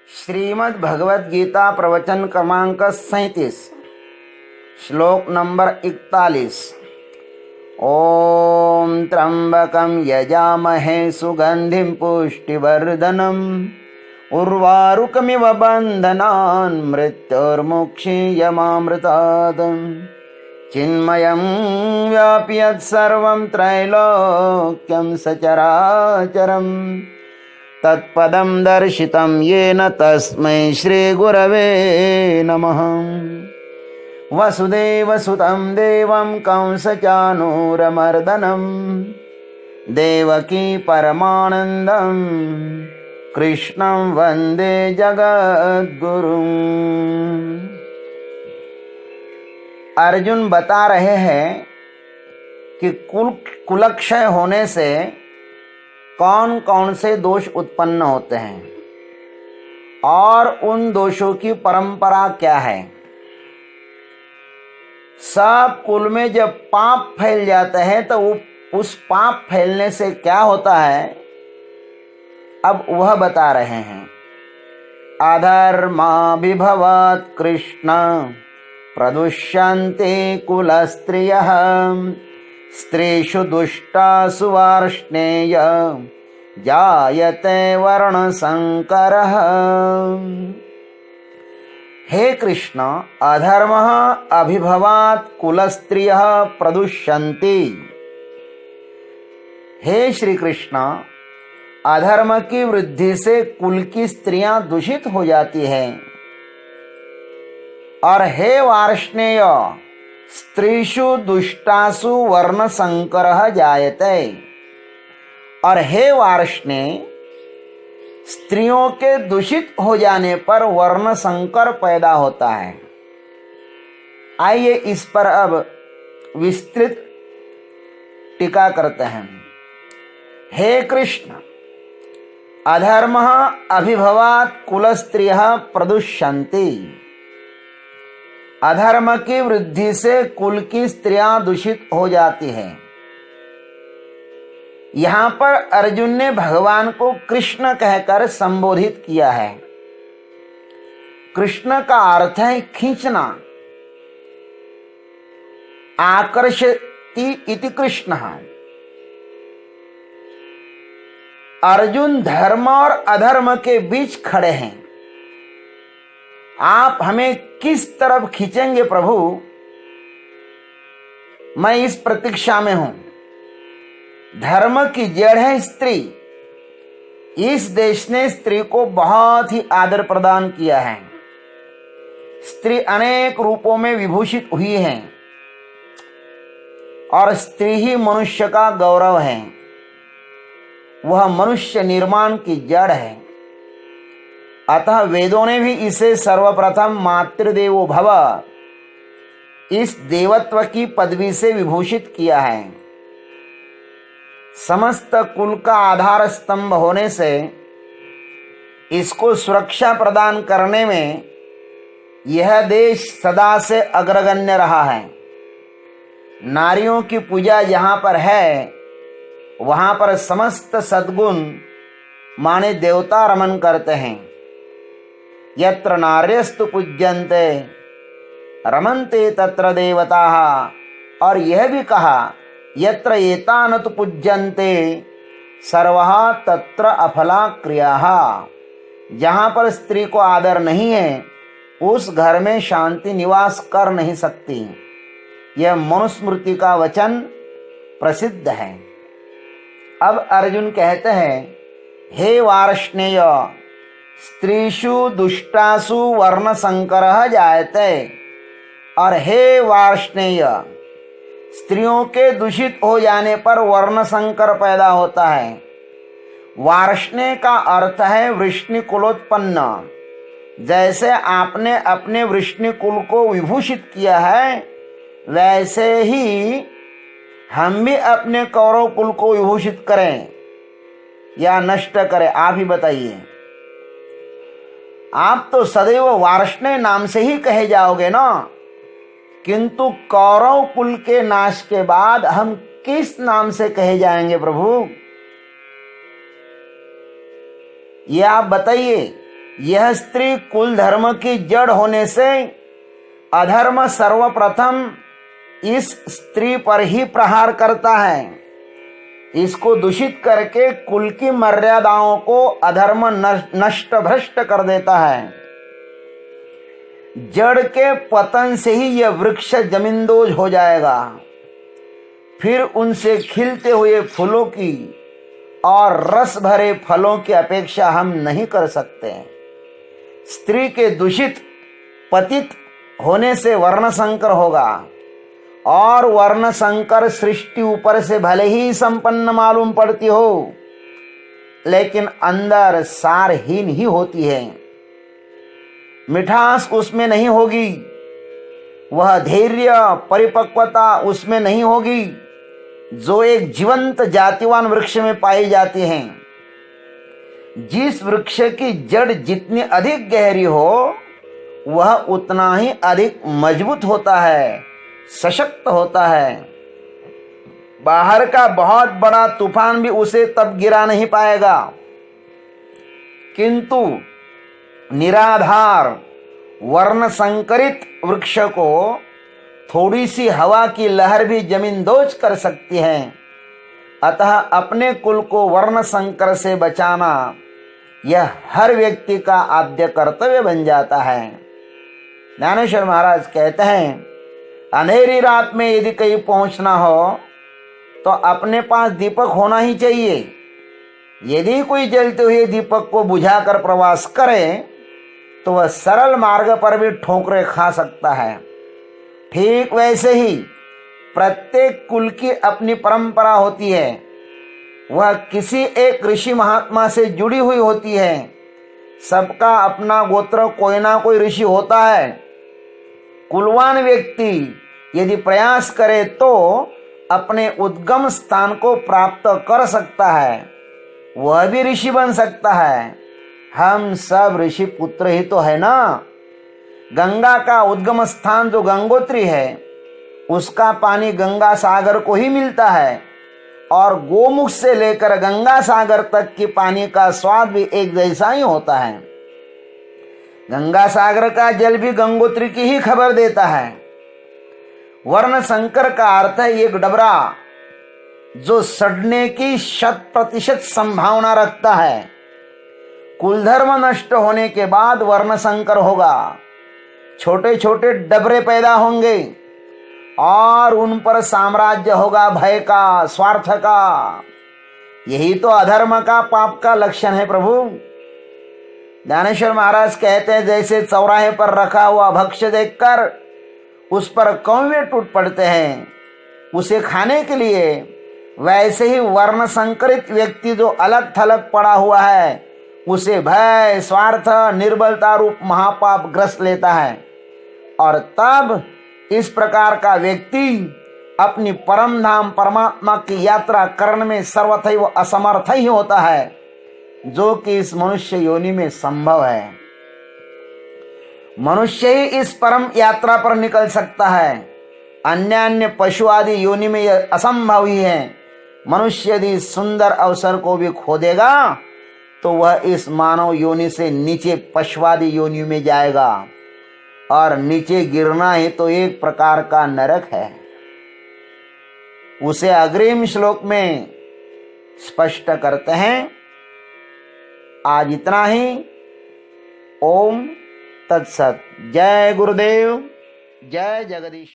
श्रीमद् भगवद गीता प्रवचन क्रमांक 37 श्लोक नंबर 41। ओम त्र्यंबकं यजामहे सुगंधिं पुष्टिवर्धनम् उर्वारुकमिव बन्धनान् मृत्योर्मुक्षीयमामृतात् चिन्मयं व्याप्य यत्सर्वं त्रैलोक्यं सचराचरम् तत्पदं दर्शितं येन तस्मै श्रीगुरवे नमः। वसुदेवसुतं देवं कंसचानूरमर्दनं देवकी परमानन्दं कृष्णं वन्दे जगद्गुरुं। अर्जुन बता रहे हैं कि कुलक्षय होने से कौन कौन से दोष उत्पन्न होते हैं और उन दोषों की परंपरा क्या है। सब कुल में जब पाप फैल जाता है तो उस पाप फैलने से क्या होता है, अब वह बता रहे हैं। अधर्माभिभवात् कृष्ण प्रदुष्यन्ते कुलस्त्रियः स्त्रीषु दुष्टासु वार्ष्णेय जायते वर्णसंकरः। हे कृष्ण, अधर्मः अभिभवात् कुलस्त्रियः प्रदुष्यन्ति। हे श्री कृष्ण, अधर्म की वृद्धि से कुल की स्त्रियां दूषित हो जाती हैं। और हे वार्ष्णेय, स्त्रीषु दुष्टासु वर्ण संकरः जायते। और हे वार्ष्णेय, स्त्रियों के दूषित हो जाने पर वर्ण संकर पैदा होता है। आइए इस पर अब विस्तृत टीका करते हैं। हे कृष्ण, अधर्मः अभिभवात् कुलस्त्रियः प्रदुष्यन्ति। अधर्म की वृद्धि से कुल की स्त्रियां दूषित हो जाती हैं। यहां पर अर्जुन ने भगवान को कृष्ण कहकर संबोधित किया है। कृष्ण का अर्थ है खींचना, आकर्षति इति कृष्ण। अर्जुन धर्म और अधर्म के बीच खड़े हैं। आप हमें किस तरफ खींचेंगे प्रभु, मैं इस प्रतीक्षा में हूं। धर्म की जड़ है स्त्री। इस देश ने स्त्री को बहुत ही आदर प्रदान किया है। स्त्री अनेक रूपों में विभूषित हुई है और स्त्री ही मनुष्य का गौरव है। वह मनुष्य निर्माण की जड़ है। अतः वेदों ने भी इसे सर्वप्रथम मातृदेवो भव, इस देवत्व की पदवी से विभूषित किया है। समस्त कुल का आधार स्तंभ होने से इसको सुरक्षा प्रदान करने में यह देश सदा से अग्रगण्य रहा है। नारियों की पूजा जहाँ पर है वहाँ पर समस्त सद्गुण माने देवता रमन करते हैं। यत्र नार्यस्तु पूज्यन्ते रमन्ते तत्र देवताः। और यह भी कहा, यत्र एतान तु पूज्यन्ते सर्वः तत्र अफला क्रियाः। जहाँ पर स्त्री को आदर नहीं है उस घर में शांति निवास कर नहीं सकती। यह मनुस्मृति का वचन प्रसिद्ध है। अब अर्जुन कहते हैं, हे वार्ष्णेय, स्त्रीषु दुष्टासु वर्ण संकरः जायते। और हे वार्ष्णेय, स्त्रियों के दूषित हो जाने पर वर्ण संकर पैदा होता है। वार्ष्णेय का अर्थ है वृष्णि कुलोत्पन्न। जैसे आपने अपने वृष्णि कुल को विभूषित किया है, वैसे ही हम भी अपने कौरव कुल को विभूषित करें या नष्ट करें, आप ही बताइए। आप तो सदैव वार्ष्णेय नाम से ही कहे जाओगे ना, किंतु कौरव कुल के नाश के बाद हम किस नाम से कहे जाएंगे प्रभु, ये आप बताइए। यह स्त्री कुल धर्म की जड़ होने से अधर्म सर्वप्रथम इस स्त्री पर ही प्रहार करता है। इसको दूषित करके कुल की मर्यादाओं को अधर्म नष्ट भ्रष्ट कर देता है। जड़ के पतन से ही यह वृक्ष जमींदोज हो जाएगा। फिर उनसे खिलते हुए फूलों की और रस भरे फलों की अपेक्षा हम नहीं कर सकते। स्त्री के दूषित पतित होने से वर्ण संकर होगा, और वर्ण संकर सृष्टि ऊपर से भले ही संपन्न मालूम पड़ती हो, लेकिन अंदर सारहीन ही होती है। मिठास उसमें नहीं होगी, वह धैर्य परिपक्वता उसमें नहीं होगी जो एक जीवंत जातिवान वृक्ष में पाई जाती हैं। जिस वृक्ष की जड़ जितनी अधिक गहरी हो, वह उतना ही अधिक मजबूत होता है, सशक्त होता है। बाहर का बहुत बड़ा तूफान भी उसे तब गिरा नहीं पाएगा, किंतु निराधार वर्ण संकरित वृक्ष को थोड़ी सी हवा की लहर भी जमींदोज कर सकती है। अतः अपने कुल को वर्ण संकर से बचाना यह हर व्यक्ति का आद्य कर्तव्य बन जाता है। ज्ञानेश्वर महाराज कहते हैं, अंधेरी रात में यदि कहीं पहुंचना हो तो अपने पास दीपक होना ही चाहिए। यदि कोई जलते हुए दीपक को बुझाकर प्रवास करे तो वह सरल मार्ग पर भी ठोकरें खा सकता है। ठीक वैसे ही प्रत्येक कुल की अपनी परंपरा होती है। वह किसी एक ऋषि महात्मा से जुड़ी हुई होती है। सबका अपना गोत्र कोई ना कोई ऋषि होता है। कुलवान व्यक्ति यदि प्रयास करे तो अपने उद्गम स्थान को प्राप्त कर सकता है, वह भी ऋषि बन सकता है। हम सब ऋषि पुत्र ही तो है ना। गंगा का उद्गम स्थान जो गंगोत्री है, उसका पानी गंगा सागर को ही मिलता है, और गोमुख से लेकर गंगा सागर तक की पानी का स्वाद भी एक जैसा ही होता है। गंगा सागर का जल भी गंगोत्री की ही खबर देता है। वर्ण संकर का अर्थ है एक डबरा जो सड़ने की 100% संभावना रखता है। कुलधर्म नष्ट होने के बाद वर्ण संकर होगा। छोटे छोटे डबरे पैदा होंगे और उन पर साम्राज्य होगा भय का, स्वार्थ का। यही तो अधर्म का, पाप का लक्षण है प्रभु। ज्ञानेश्वर महाराज कहते हैं, जैसे चौराहे पर रखा हुआ भक्ष्य देखकर उस पर कौवे टूट पड़ते हैं उसे खाने के लिए, वैसे ही वर्ण संकरित व्यक्ति जो अलग थलग पड़ा हुआ है उसे भय, स्वार्थ, निर्बलता रूप महापाप ग्रस्त लेता है। और तब इस प्रकार का व्यक्ति अपनी परम धाम परमात्मा की यात्रा करने में सर्वथैव असमर्थ ही होता है, जो कि इस मनुष्य योनि में संभव है। मनुष्य ही इस परम यात्रा पर निकल सकता है। अन्य पशु आदि योनि में यह असंभव ही है। मनुष्य यदि सुंदर अवसर को भी खो देगा तो वह इस मानव योनि से नीचे पशुआदि योनि में जाएगा, और नीचे गिरना ही तो एक प्रकार का नरक है। उसे अग्रिम श्लोक में स्पष्ट करते हैं। आज इतना ही। ओम तत्सत। जय गुरुदेव, जय जगदीश।